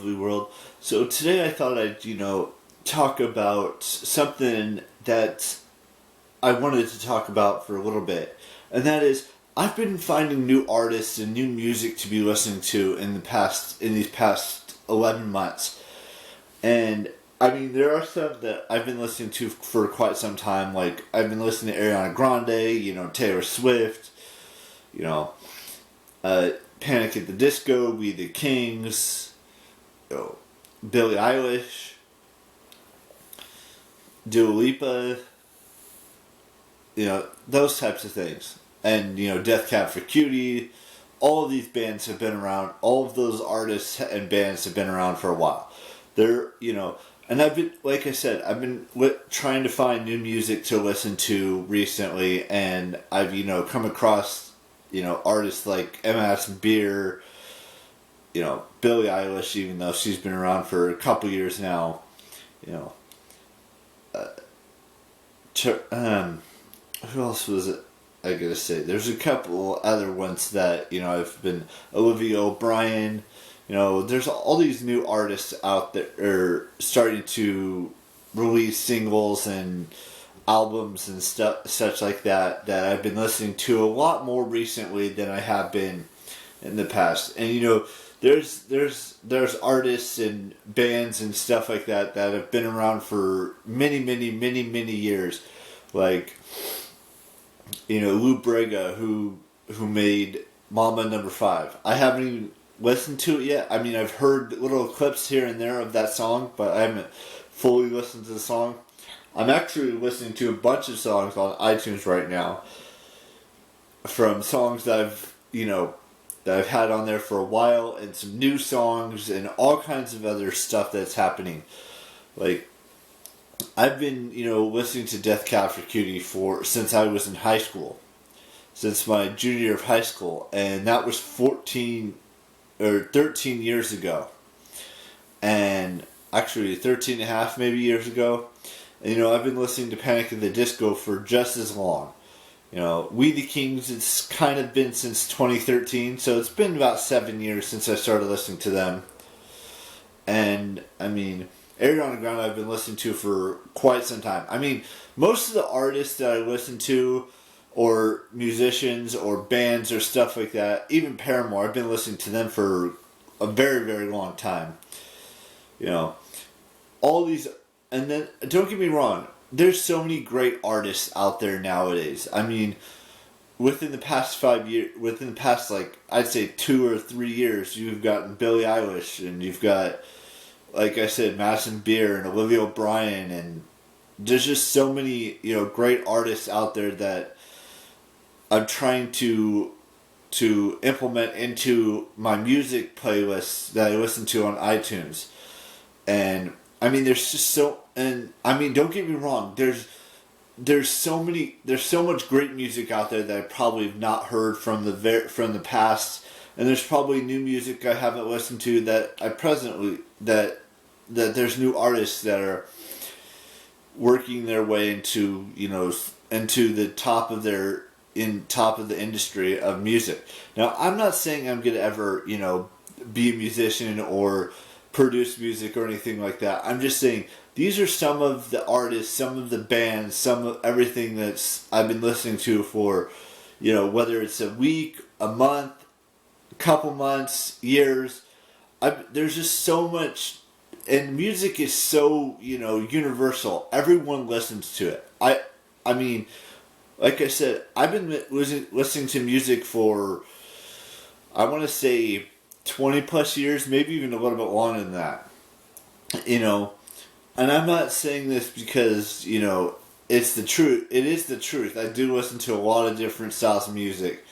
lovely world. So today I thought I'd, talk about something that I wanted to talk about for a little bit. And that is, I've been finding new artists and new music to be listening to in these past 11 months. And I mean, there are some that I've been listening to for quite some time. Like, I've been listening to Ariana Grande, Taylor Swift, Panic at the Disco, We the Kings, Billie Eilish, Dua Lipa, those types of things. And, Death Cab for Cutie. All of these bands have been around. All of those artists and bands have been around for a while. They're, and I've been, like I said, I've been trying to find new music to listen to recently, and I've, come across, artists like M.S. Beer, Billie Eilish, even though she's been around for a couple years now, who else was it I gotta say? There's a couple other ones that, I've been, Olivia O'Brien, there's all these new artists out there are starting to release singles and albums and stuff, such like that I've been listening to a lot more recently than I have been in the past. And there's artists and bands and stuff like that have been around for many years, like Lou Bega, who made Mama Number 5. I haven't even listened to it yet. I mean, I've heard little clips here and there of that song, but I haven't fully listened to the song. I'm actually listening to a bunch of songs on iTunes right now from songs that I've had on there for a while, and some new songs and all kinds of other stuff that's happening. Like, I've been, listening to Death Cab for Cutie since I was in high school. Since my junior year of high school. And that was 13 years ago. And actually 13 and a half maybe years ago. And, I've been listening to Panic at the Disco for just as long. We the Kings, it's kind of been since 2013. So it's been about 7 years since I started listening to them. And, I mean, Ariana Grande I've been listening to for quite some time. I mean, most of the artists that I listen to, or musicians, or bands, or stuff like that, even Paramore, I've been listening to them for a very, very long time. All these, and then, don't get me wrong, there's so many great artists out there nowadays. I mean, within the past 5 years, I'd say 2 or 3 years, you've gotten Billie Eilish, and you've got, like I said, Madison Beer and Olivia O'Brien, and there's just so many, great artists out there that I'm trying to implement into my music playlists that I listen to on iTunes. And I mean, there's don't get me wrong, there's so much great music out there that I probably have not heard from the past. And there's probably new music I haven't listened to that there's new artists that are working their way into the top of the industry of music. Now, I'm not saying I'm gonna ever be a musician or produce music or anything like that. I'm just saying these are some of the artists, some of the bands, some of everything I've been listening to for whether it's a week, a month, couple months, years. There's just so much, and music is so universal. Everyone listens to it. I mean, like I said, I've been listening to music for, I want to say, 20 plus years, maybe even a little bit longer than that. And I'm not saying this because it's the truth. It is the truth. I do listen to a lot of different styles of music.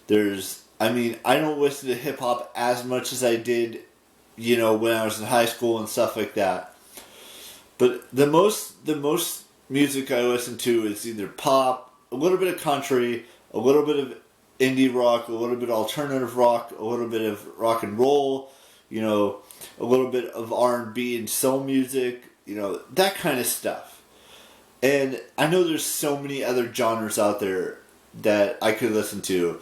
I don't listen to hip hop as much as I did, when I was in high school and stuff like that. But the most music I listen to is either pop, a little bit of country, a little bit of indie rock, a little bit of alternative rock, a little bit of rock and roll, a little bit of R&B and soul music, that kind of stuff. And I know there's so many other genres out there that I could listen to.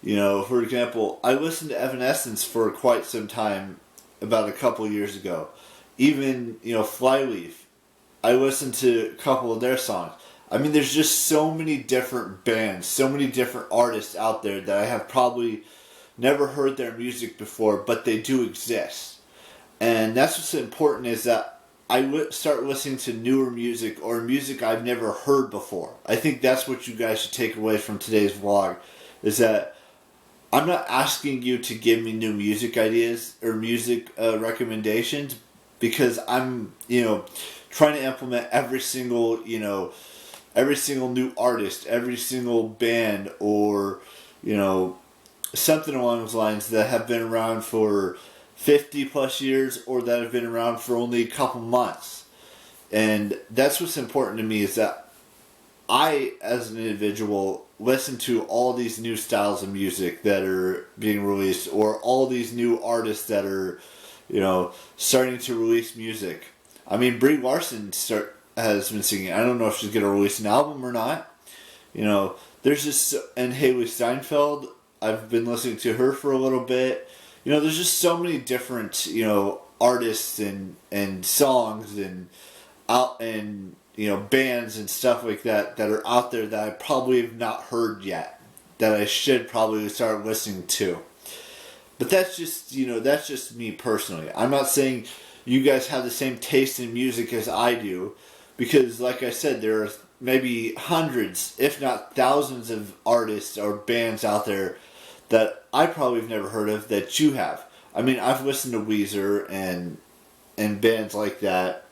For example, I listened to Evanescence for quite some time about a couple years ago. Even, Flyleaf. I listened to a couple of their songs. I mean, there's just so many different bands, so many different artists out there that I have probably never heard their music before, but they do exist. And that's what's important, is that I start listening to newer music, or music I've never heard before. I think that's what you guys should take away from today's vlog, is that I'm not asking you to give me new music ideas or music recommendations, because I'm, trying to implement every single new artist, every single band, or, something along those lines that have been around for 50 plus years, or that have been around for only a couple months. And that's what's important to me, is that I, as an individual, listen to all these new styles of music that are being released, or all these new artists that are, starting to release music. I mean, Brie Larson has been singing. I don't know if she's going to release an album or not. There's just, and Haley Steinfeld, I've been listening to her for a little bit. There's just so many different, artists and songs and bands and stuff like that are out there that I probably have not heard yet, that I should probably start listening to. But that's just me personally. I'm not saying you guys have the same taste in music as I do, because like I said, there are maybe hundreds, if not thousands, of artists or bands out there that I probably have never heard of that you have. I mean, I've listened to Weezer and bands like that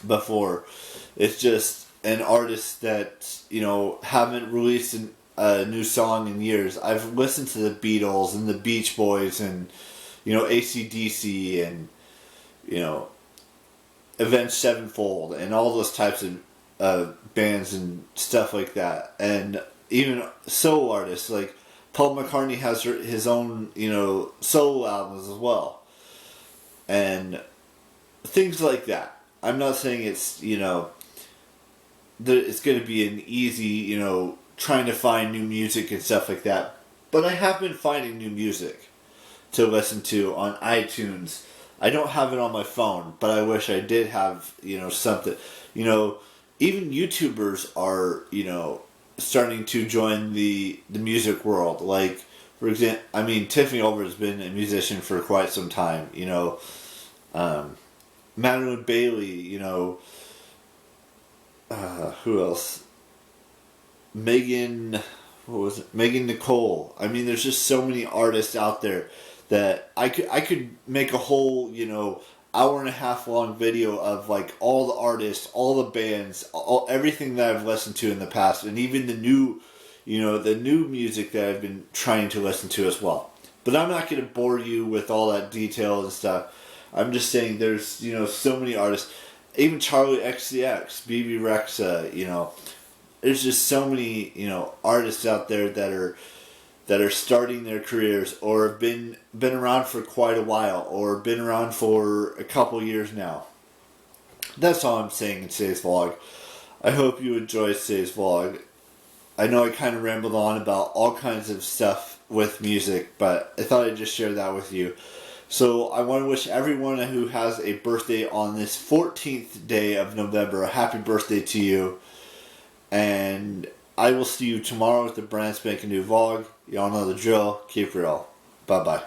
before. It's just an artist that, haven't released a new song in years. I've listened to the Beatles and the Beach Boys and, AC/DC and, Avenged Sevenfold and all those types of bands and stuff like that. And even solo artists, like Paul McCartney has his own, solo albums as well. And things like that. I'm not saying it's, it's going to be an easy, trying to find new music and stuff like that. But I have been finding new music to listen to on iTunes. I don't have it on my phone, but I wish I did have, something. Even YouTubers are, starting to join the music world. Like, for example, Tiffany Olver has been a musician for quite some time. Madeline Bailey, who else? Megan Nicole. There's just so many artists out there that I could make a whole, hour and a half long video of like all the artists, all the bands, everything that I've listened to in the past, and even the new music that I've been trying to listen to as well. But I'm not going to bore you with all that detail and stuff. I'm just saying there's, so many artists, even Charlie XCX, BB Rexa, there's just so many, artists out there that are starting their careers, or have been around for quite a while, or been around for a couple years now. That's all I'm saying in today's vlog. I hope you enjoyed today's vlog. I know I kind of rambled on about all kinds of stuff with music, but I thought I'd just share that with you. So I want to wish everyone who has a birthday on this 14th day of November a happy birthday to you. And I will see you tomorrow with the brand spanking new vlog. Y'all know the drill. Keep real. Bye-bye.